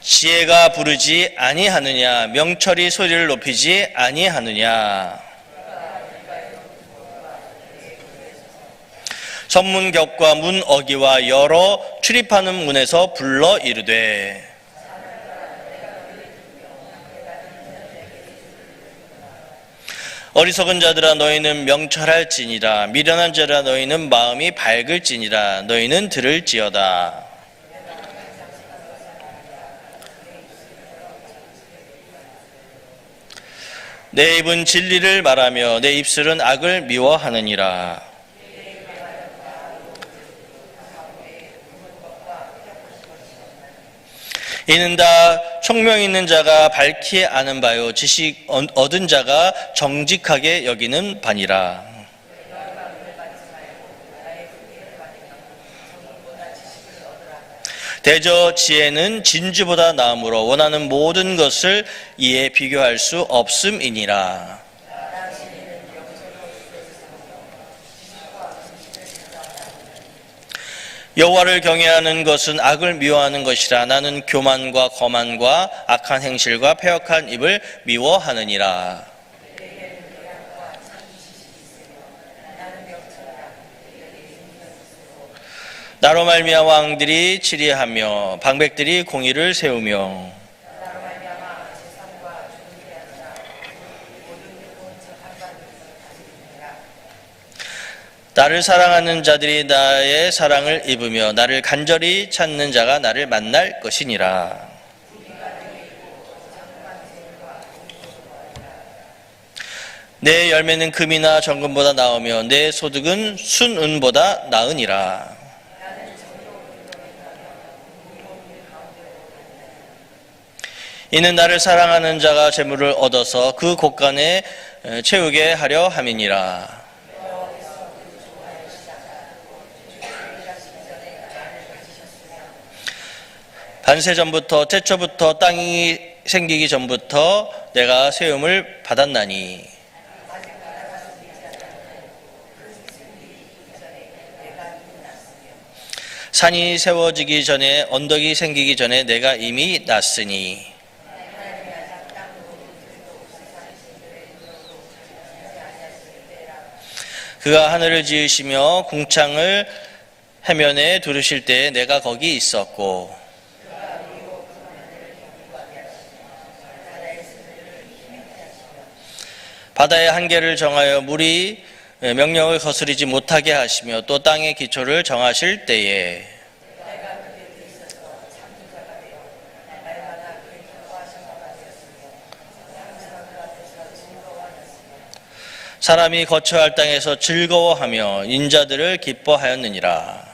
지혜가 부르지 아니하느냐? 명철이 소리를 높이지 아니하느냐? 전문격과 문어기와 여러 출입하는 문에서 불러 이르되 어리석은 자들아 너희는 명철할지니라. 미련한 자들아 너희는 마음이 밝을지니라. 너희는 들을지어다. 내 입은 진리를 말하며 내 입술은 악을 미워하느니라. 이는 다 총명 있는 자가 밝히 아는 바요 지식 얻은 자가 정직하게 여기는 바니라. 대저 지혜는 진주보다 나음으로 원하는 모든 것을 이에 비교할 수 없음이니라. 여호와를 경외하는 것은 악을 미워하는 것이라. 나는 교만과 거만과 악한 행실과 패역한 입을 미워하느니라. 나로 말미암아 왕들이 치리하며 방백들이 공의를 세우며 나를 사랑하는 자들이 나의 사랑을 입으며 나를 간절히 찾는 자가 나를 만날 것이니라. 내 열매는 금이나 정금보다 나으며 내 소득은 순은보다 나으니라. 이는 나를 사랑하는 자가 재물을 얻어서 그 곳간에 채우게 하려 함이니라. 반세 전부터 태초부터 땅이 생기기 전부터 내가 세움을 받았나니 산이 세워지기 전에 언덕이 생기기 전에 내가 이미 났으니 그가 하늘을 지으시며 궁창을 해면에 두르실 때에 내가 거기 있었고 바다의 한계를 정하여 물이 명령을 거스르지 못하게 하시며 또 땅의 기초를 정하실 때에 사람이 거처할 땅에서 즐거워하며 인자들을 기뻐하였느니라.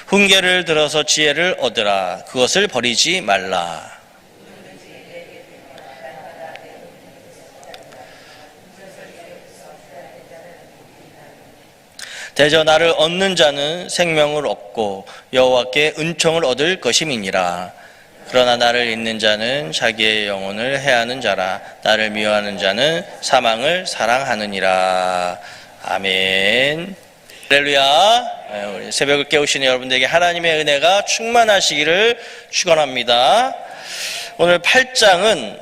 훈계를 들어서 지혜를 얻으라. 그것을 버리지 말라. 대저 나를 얻는 자는 생명을 얻고 여호와께 은총을 얻을 것임이니라. 그러나 나를 잊는 자는 자기의 영혼을 해하는 자라. 나를 미워하는 자는 사망을 사랑하느니라. 아멘. 할렐루야. 우리 새벽을 깨우시는 여러분들에게 하나님의 은혜가 충만하시기를 축원합니다. 오늘 8장은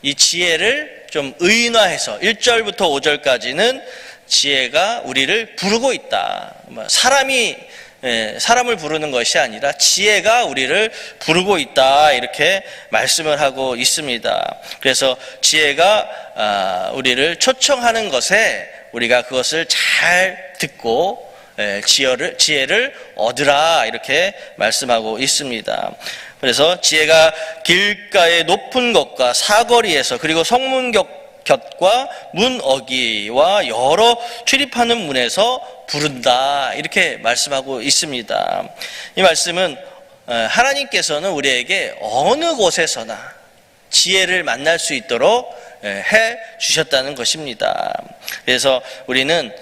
이 지혜를 좀 의인화해서 1절부터 5절까지는 지혜가 우리를 부르고 있다. 사람을 부르는 것이 아니라 지혜가 우리를 부르고 있다. 이렇게 말씀을 하고 있습니다. 그래서 지혜가 우리를 초청하는 것에 우리가 그것을 잘 듣고 지혜를 얻으라. 이렇게 말씀하고 있습니다. 그래서 지혜가 길가의 높은 것과 사거리에서 그리고 성문곁과 문어기와 여러 출입하는 문에서 부른다. 이렇게 말씀하고 있습니다. 이 말씀은 하나님께서는 우리에게 어느 곳에서나 지혜를 만날 수 있도록 해 주셨다는 것입니다. 그래서 우리는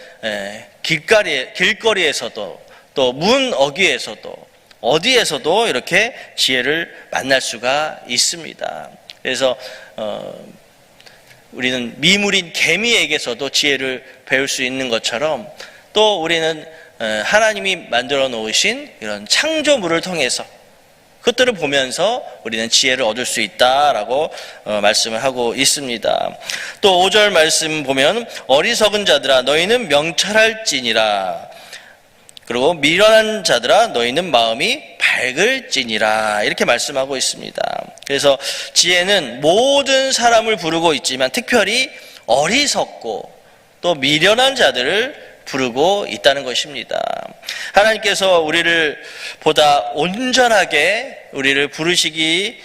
길거리에서도 또 문어귀에서도 어디에서도 이렇게 지혜를 만날 수가 있습니다. 그래서 우리는 미물인 개미에게서도 지혜를 배울 수 있는 것처럼 또 우리는 하나님이 만들어 놓으신 이런 창조물을 통해서 그것들을 보면서 우리는 지혜를 얻을 수 있다라고 말씀을 하고 있습니다. 또 5절 말씀 보면 어리석은 자들아 너희는 명철할지니라. 그리고 미련한 자들아 너희는 마음이 밝을지니라. 이렇게 말씀하고 있습니다. 그래서 지혜는 모든 사람을 부르고 있지만 특별히 어리석고 또 미련한 자들을 부르고 있다는 것입니다. 하나님께서 우리를 보다 온전하게 우리를 부르시기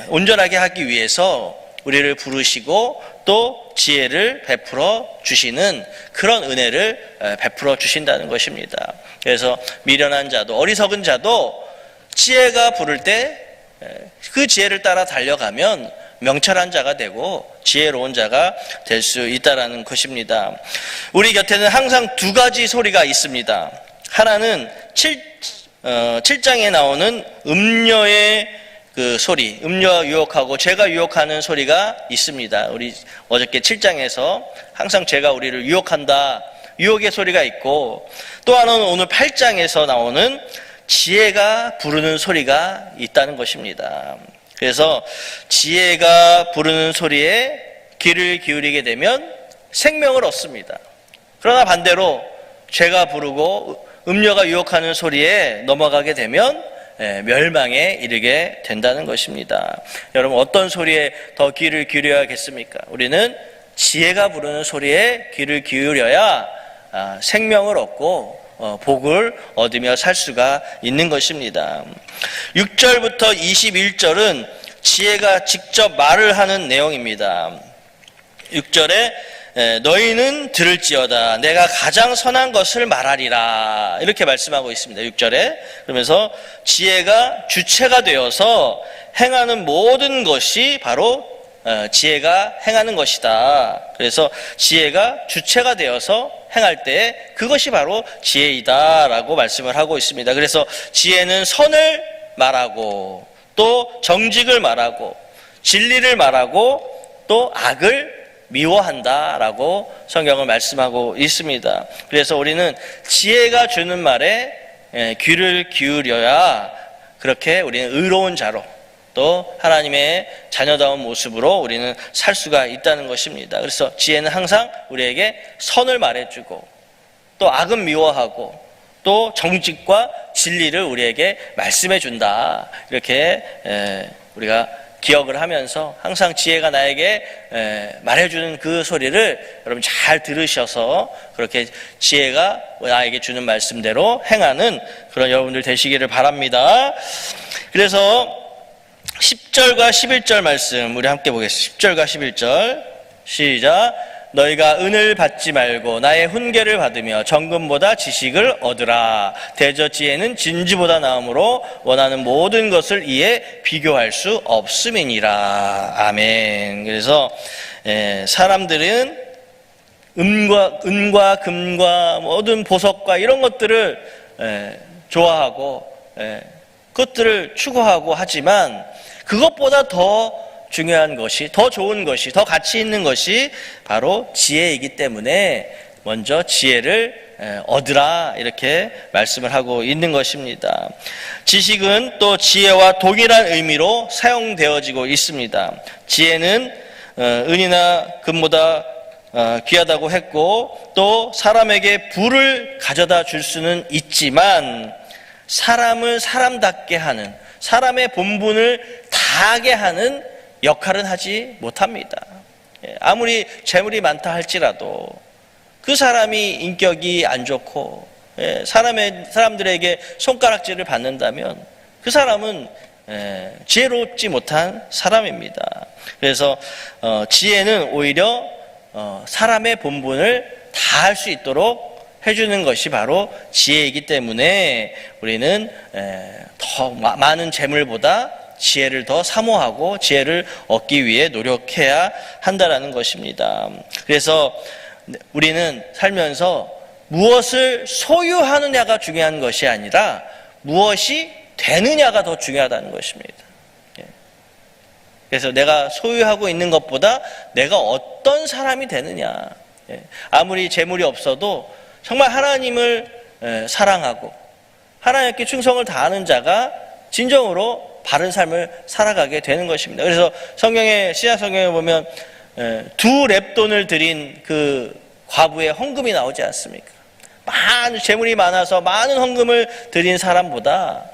온전하게 하기 위해서 우리를 부르시고 또 지혜를 베풀어 주시는 그런 은혜를 베풀어 주신다는 것입니다. 그래서 미련한 자도 어리석은 자도 지혜가 부를 때 그 지혜를 따라 달려가면 명철한 자가 되고 지혜로운 자가 될 수 있다는 것입니다. 우리 곁에는 항상 두 가지 소리가 있습니다. 하나는 7장에 나오는 음녀의 그 소리, 음녀가 유혹하고 죄가 유혹하는 소리가 있습니다. 우리 어저께 7장에서 항상 죄가 우리를 유혹한다, 유혹의 소리가 있고, 또 하나는 오늘 8장에서 나오는 지혜가 부르는 소리가 있다는 것입니다. 그래서 지혜가 부르는 소리에 귀를 기울이게 되면 생명을 얻습니다. 그러나 반대로 죄가 부르고 음녀가 유혹하는 소리에 넘어가게 되면 멸망에 이르게 된다는 것입니다. 여러분 어떤 소리에 더 귀를 기울여야겠습니까? 우리는 지혜가 부르는 소리에 귀를 기울여야 생명을 얻고 복을 얻으며 살 수가 있는 것입니다. 6절부터 21절은 지혜가 직접 말을 하는 내용입니다. 6절에 너희는 들을지어다 내가 가장 선한 것을 말하리라 이렇게 말씀하고 있습니다. 6절에 그러면서 지혜가 주체가 되어서 행하는 모든 것이 바로 지혜가 행하는 것이다. 그래서 지혜가 주체가 되어서 행할 때 그것이 바로 지혜이다라고 말씀을 하고 있습니다. 그래서 지혜는 선을 말하고 또 정직을 말하고 진리를 말하고 또 악을 미워한다라고 성경을 말씀하고 있습니다. 그래서 우리는 지혜가 주는 말에 귀를 기울여야 그렇게 우리는 의로운 자로 또 하나님의 자녀다운 모습으로 우리는 살 수가 있다는 것입니다. 그래서 지혜는 항상 우리에게 선을 말해주고 또 악은 미워하고 또 정직과 진리를 우리에게 말씀해준다. 이렇게 우리가 기억을 하면서 항상 지혜가 나에게 말해주는 그 소리를 여러분 잘 들으셔서 그렇게 지혜가 나에게 주는 말씀대로 행하는 그런 여러분들 되시기를 바랍니다. 그래서 10절과 11절 말씀 우리 함께 보겠습니다. 10절과 11절 시작. 너희가 은을 받지 말고 나의 훈계를 받으며 정금보다 지식을 얻으라. 대저 지혜는 진주보다 나음으로 원하는 모든 것을 이에 비교할 수 없음이니라. 아멘. 그래서 사람들은 은과 금과 모든 보석과 이런 것들을 좋아하고 그것들을 추구하고 하지만 그것보다 더 중요한 것이, 더 좋은 것이, 더 가치 있는 것이 바로 지혜이기 때문에 먼저 지혜를 얻으라 이렇게 말씀을 하고 있는 것입니다. 지식은 또 지혜와 동일한 의미로 사용되어지고 있습니다. 지혜는 은이나 금보다 귀하다고 했고 또 사람에게 부를 가져다 줄 수는 있지만 사람을 사람답게 하는, 사람의 본분을 다하게 하는 역할은 하지 못합니다. 아무리 재물이 많다 할지라도 그 사람이 인격이 안 좋고 사람들에게 손가락질을 받는다면 그 사람은 지혜롭지 못한 사람입니다. 그래서 지혜는 오히려 사람의 본분을 다할 수 있도록 해주는 것이 바로 지혜이기 때문에 우리는 더 많은 재물보다 지혜를 더 사모하고 지혜를 얻기 위해 노력해야 한다는 것입니다. 그래서 우리는 살면서 무엇을 소유하느냐가 중요한 것이 아니라 무엇이 되느냐가 더 중요하다는 것입니다. 그래서 내가 소유하고 있는 것보다 내가 어떤 사람이 되느냐. 아무리 재물이 없어도 정말 하나님을 사랑하고 하나님께 충성을 다하는 자가 진정으로 바른 삶을 살아가게 되는 것입니다. 그래서 신약 성경에 보면 두 렙돈을 드린 그 과부의 헌금이 나오지 않습니까? 많은 재물이 많아서 많은 헌금을 드린 사람보다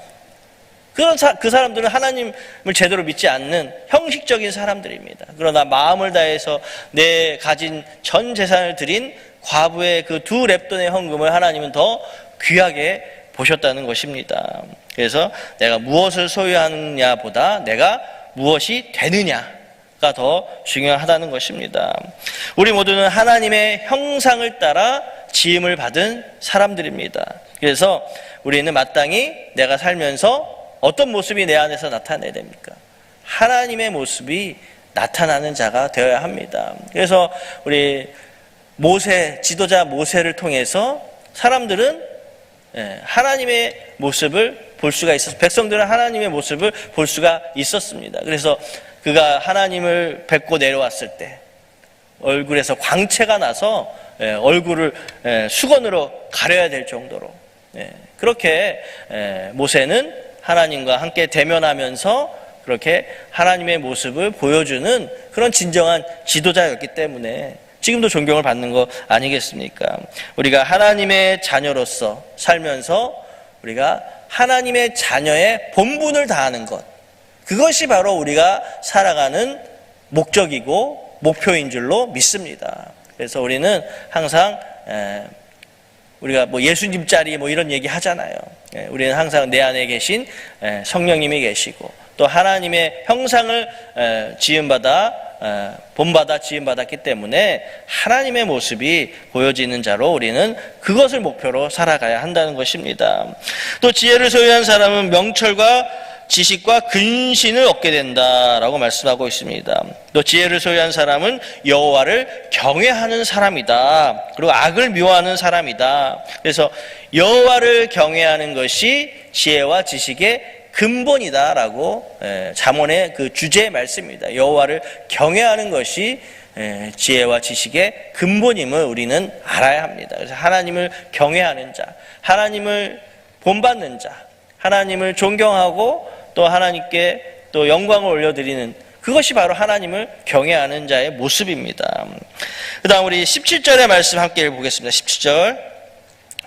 그 사람들은 하나님을 제대로 믿지 않는 형식적인 사람들입니다. 그러나 마음을 다해서 내 가진 전 재산을 드린 과부의 그 두 렙돈의 헌금을 하나님은 더 귀하게 보셨다는 것입니다. 그래서 내가 무엇을 소유하느냐보다 내가 무엇이 되느냐가 더 중요하다는 것입니다. 우리 모두는 하나님의 형상을 따라 지음을 받은 사람들입니다. 그래서 우리는 마땅히 내가 살면서 어떤 모습이 내 안에서 나타나야 됩니까? 하나님의 모습이 나타나는 자가 되어야 합니다. 그래서 우리 지도자 모세를 통해서 사람들은 하나님의 모습을 볼 수가 있었습니다. 백성들은 하나님의 모습을 볼 수가 있었습니다. 그래서 그가 하나님을 뵙고 내려왔을 때 얼굴에서 광채가 나서 얼굴을 수건으로 가려야 될 정도로 그렇게 모세는 하나님과 함께 대면하면서 그렇게 하나님의 모습을 보여주는 그런 진정한 지도자였기 때문에 지금도 존경을 받는 거 아니겠습니까? 우리가 하나님의 자녀로서 살면서 우리가 하나님의 자녀의 본분을 다하는 것, 그것이 바로 우리가 살아가는 목적이고 목표인 줄로 믿습니다. 그래서 우리는 항상 우리가 예수님 짜리 이런 얘기 하잖아요. 우리는 항상 내 안에 계신 성령님이 계시고 또 하나님의 형상을 본받아 지음받았기 때문에 하나님의 모습이 보여지는 자로 우리는 그것을 목표로 살아가야 한다는 것입니다. 또 지혜를 소유한 사람은 명철과 지식과 근신을 얻게 된다라고 말씀하고 있습니다. 또 지혜를 소유한 사람은 여호와를 경외하는 사람이다. 그리고 악을 미워하는 사람이다. 그래서 여호와를 경외하는 것이 지혜와 지식의 근본이다라고 잠언의 그 주제의 말씀입니다. 여호와를 경외하는 것이 지혜와 지식의 근본임을 우리는 알아야 합니다. 그래서 하나님을 경외하는 자, 하나님을 본받는 자, 하나님을 존경하고 또 하나님께 또 영광을 올려드리는 그것이 바로 하나님을 경외하는 자의 모습입니다. 그 다음 우리 17절의 말씀 함께 읽어보겠습니다. 17절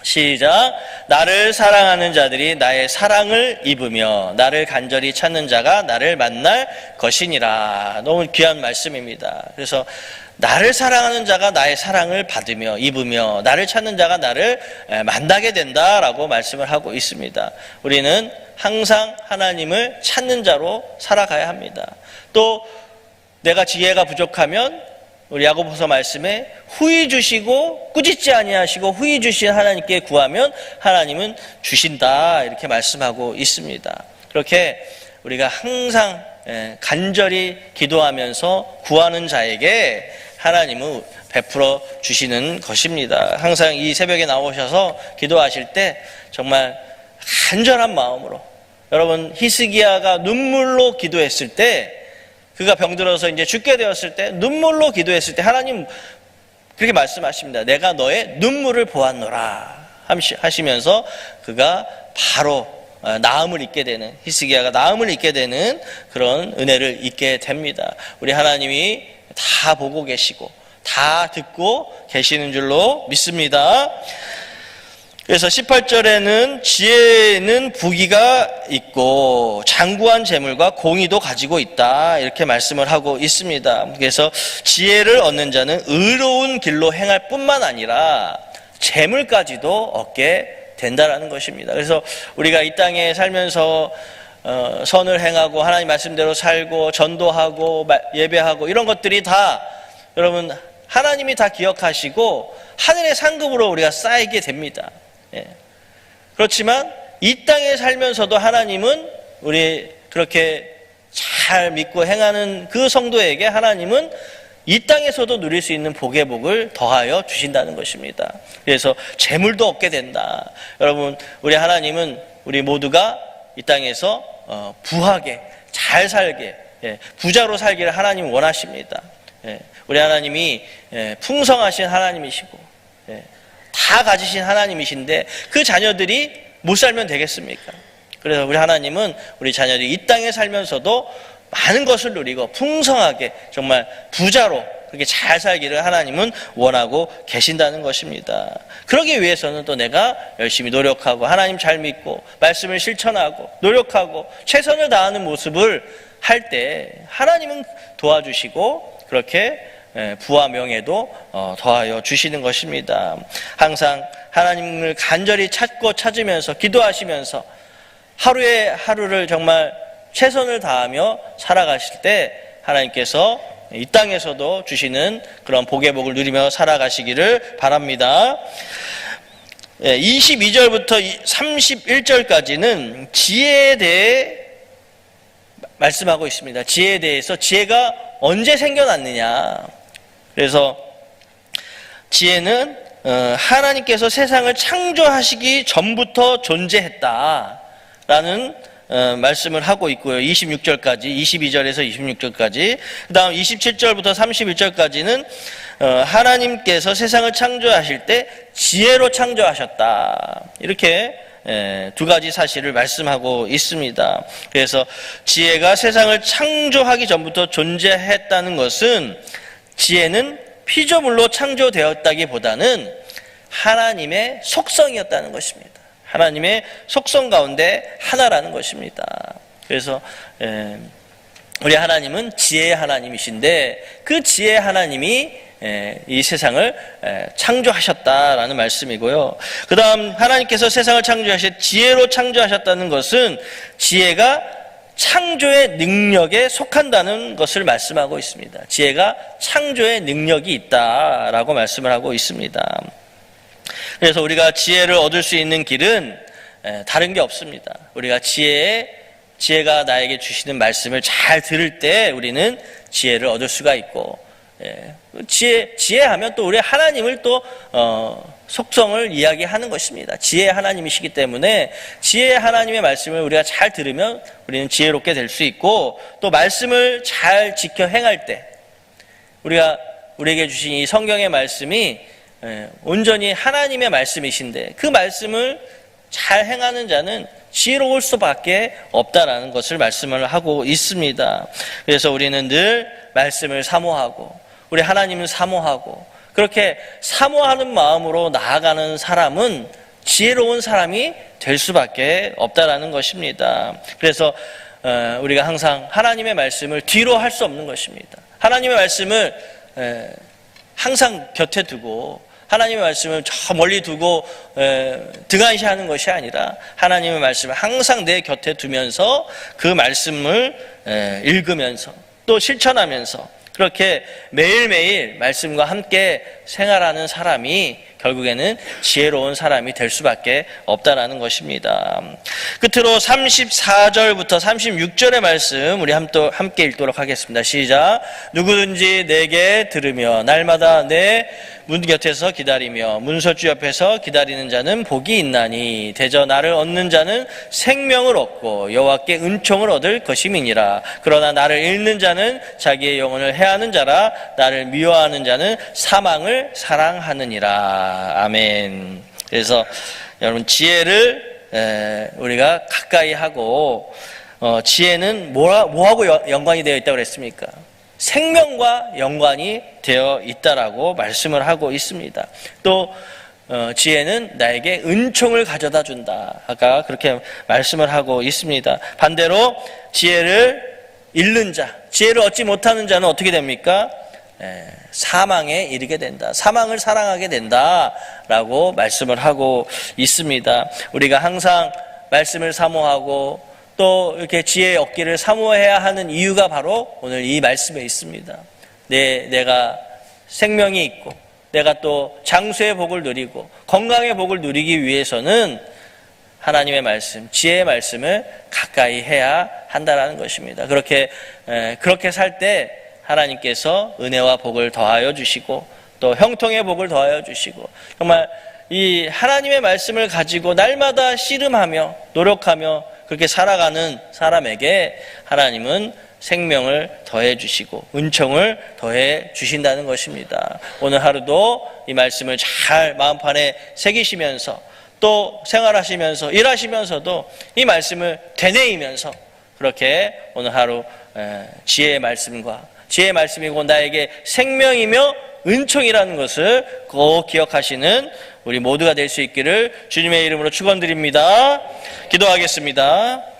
시작. 나를 사랑하는 자들이 나의 사랑을 입으며 나를 간절히 찾는 자가 나를 만날 것이니라. 너무 귀한 말씀입니다. 그래서 나를 사랑하는 자가 나의 사랑을 받으며 입으며 나를 찾는 자가 나를 만나게 된다라고 말씀을 하고 있습니다. 우리는 항상 하나님을 찾는 자로 살아가야 합니다. 또 내가 지혜가 부족하면 우리 야고보서 말씀에 후히 주시고 꾸짖지 아니하시고 후히 주신 하나님께 구하면 하나님은 주신다 이렇게 말씀하고 있습니다. 그렇게 우리가 항상 간절히 기도하면서 구하는 자에게 하나님은 베풀어 주시는 것입니다. 항상 이 새벽에 나오셔서 기도하실 때 정말 간절한 마음으로 여러분 히스기야가 눈물로 기도했을 때 그가 병들어서 이제 죽게 되었을 때 눈물로 기도했을 때 하나님 그렇게 말씀하십니다. 내가 너의 눈물을 보았노라 하시면서 그가 바로 나음을 잊게 되는 히스기야가 나음을 잊게 되는 그런 은혜를 잊게 됩니다. 우리 하나님이 다 보고 계시고 다 듣고 계시는 줄로 믿습니다. 그래서 18절에는 지혜는 부귀가 있고 장구한 재물과 공의도 가지고 있다 이렇게 말씀을 하고 있습니다. 그래서 지혜를 얻는 자는 의로운 길로 행할 뿐만 아니라 재물까지도 얻게 된다라는 것입니다. 그래서 우리가 이 땅에 살면서 선을 행하고 하나님 말씀대로 살고 전도하고 예배하고 이런 것들이 다 여러분 하나님이 다 기억하시고 하늘의 상급으로 우리가 쌓이게 됩니다. 그렇지만 이 땅에 살면서도 하나님은 우리 그렇게 잘 믿고 행하는 그 성도에게 하나님은 이 땅에서도 누릴 수 있는 복의 복을 더하여 주신다는 것입니다. 그래서 재물도 얻게 된다. 여러분 우리 하나님은 우리 모두가 이 땅에서 부하게 잘 살게 부자로 살기를 하나님 원하십니다. 우리 하나님이 풍성하신 하나님이시고 다 가지신 하나님이신데 그 자녀들이 못 살면 되겠습니까? 그래서 우리 하나님은 우리 자녀들이 이 땅에 살면서도 많은 것을 누리고 풍성하게 정말 부자로 그렇게 잘 살기를 하나님은 원하고 계신다는 것입니다. 그러기 위해서는 또 내가 열심히 노력하고 하나님 잘 믿고 말씀을 실천하고 노력하고 최선을 다하는 모습을 할 때 하나님은 도와주시고 그렇게 부와 명예도 더하여 주시는 것입니다. 항상 하나님을 간절히 찾고 찾으면서 기도하시면서 하루에 하루를 정말 최선을 다하며 살아가실 때 하나님께서 이 땅에서도 주시는 그런 복의 복을 누리며 살아가시기를 바랍니다. 22절부터 31절까지는 지혜에 대해 말씀하고 있습니다. 지혜에 대해서 지혜가 언제 생겨났느냐. 그래서 지혜는 하나님께서 세상을 창조하시기 전부터 존재했다라는 말씀을 하고 있고요. 26절까지, 22절에서 26절까지. 그 다음 27절부터 31절까지는 하나님께서 세상을 창조하실 때 지혜로 창조하셨다. 이렇게 두 가지 사실을 말씀하고 있습니다. 그래서 지혜가 세상을 창조하기 전부터 존재했다는 것은 지혜는 피조물로 창조되었다기보다는 하나님의 속성이었다는 것입니다. 하나님의 속성 가운데 하나라는 것입니다. 그래서 우리 하나님은 지혜의 하나님이신데 그 지혜의 하나님이 이 세상을 창조하셨다라는 말씀이고요. 그 다음 하나님께서 세상을 창조하실 지혜로 창조하셨다는 것은 지혜가 창조의 능력에 속한다는 것을 말씀하고 있습니다. 지혜가 창조의 능력이 있다라고 말씀을 하고 있습니다. 그래서 우리가 지혜를 얻을 수 있는 길은 다른 게 없습니다. 우리가 지혜가 나에게 주시는 말씀을 잘 들을 때 우리는 지혜를 얻을 수가 있고, 지혜하면 또 우리 하나님을 또 속성을 이야기하는 것입니다. 지혜의 하나님이시기 때문에 지혜의 하나님의 말씀을 우리가 잘 들으면 우리는 지혜롭게 될 수 있고, 또 말씀을 잘 지켜 행할 때 우리에게 주신 이 성경의 말씀이 온전히 하나님의 말씀이신데 그 말씀을 잘 행하는 자는 지혜로울 수밖에 없다라는 것을 말씀을 하고 있습니다. 그래서 우리는 늘 말씀을 사모하고 우리 하나님을 사모하고 그렇게 사모하는 마음으로 나아가는 사람은 지혜로운 사람이 될 수밖에 없다라는 것입니다. 그래서 우리가 항상 하나님의 말씀을 뒤로 할 수 없는 것입니다. 하나님의 말씀을 항상 곁에 두고 하나님의 말씀을 저 멀리 두고 등한시하는 것이 아니라 하나님의 말씀을 항상 내 곁에 두면서 그 말씀을 읽으면서 또 실천하면서 그렇게 매일매일 말씀과 함께 생활하는 사람이 결국에는 지혜로운 사람이 될 수밖에 없다라는 것입니다. 끝으로 34절부터 36절의 말씀 우리 함께 읽도록 하겠습니다. 시작. 누구든지 내게 들으며 날마다 내 문 곁에서 기다리며 문설주 옆에서 기다리는 자는 복이 있나니 대저 나를 얻는 자는 생명을 얻고 여호와께 은총을 얻을 것임이니라. 그러나 나를 잃는 자는 자기의 영혼을 해하는 자라. 나를 미워하는 자는 사망을 사랑하느니라. 아멘. 그래서 여러분 지혜를 우리가 가까이 하고 지혜는 뭐하고 연관이 되어 있다고 그랬습니까? 생명과 연관이 되어 있다라고 말씀을 하고 있습니다. 또 지혜는 나에게 은총을 가져다 준다. 아까 그렇게 말씀을 하고 있습니다. 반대로 지혜를 잃는 자, 지혜를 얻지 못하는 자는 어떻게 됩니까? 사망에 이르게 된다. 사망을 사랑하게 된다라고 말씀을 하고 있습니다. 우리가 항상 말씀을 사모하고 또 이렇게 지혜 얻기를 사모해야 하는 이유가 바로 오늘 이 말씀에 있습니다. 내가 생명이 있고 내가 또 장수의 복을 누리고 건강의 복을 누리기 위해서는 하나님의 말씀, 지혜의 말씀을 가까이 해야 한다라는 것입니다. 그렇게 살 때 하나님께서 은혜와 복을 더하여 주시고 또 형통의 복을 더하여 주시고 정말 이 하나님의 말씀을 가지고 날마다 씨름하며 노력하며 그렇게 살아가는 사람에게 하나님은 생명을 더해 주시고 은총을 더해 주신다는 것입니다. 오늘 하루도 이 말씀을 잘 마음판에 새기시면서 또 생활하시면서 일하시면서도 이 말씀을 되뇌이면서 그렇게 오늘 하루 지혜의 말씀과 지혜의 말씀이 곧 나에게 생명이며 은총이라는 것을 꼭 기억하시는 우리 모두가 될 수 있기를 주님의 이름으로 축원드립니다. 기도하겠습니다.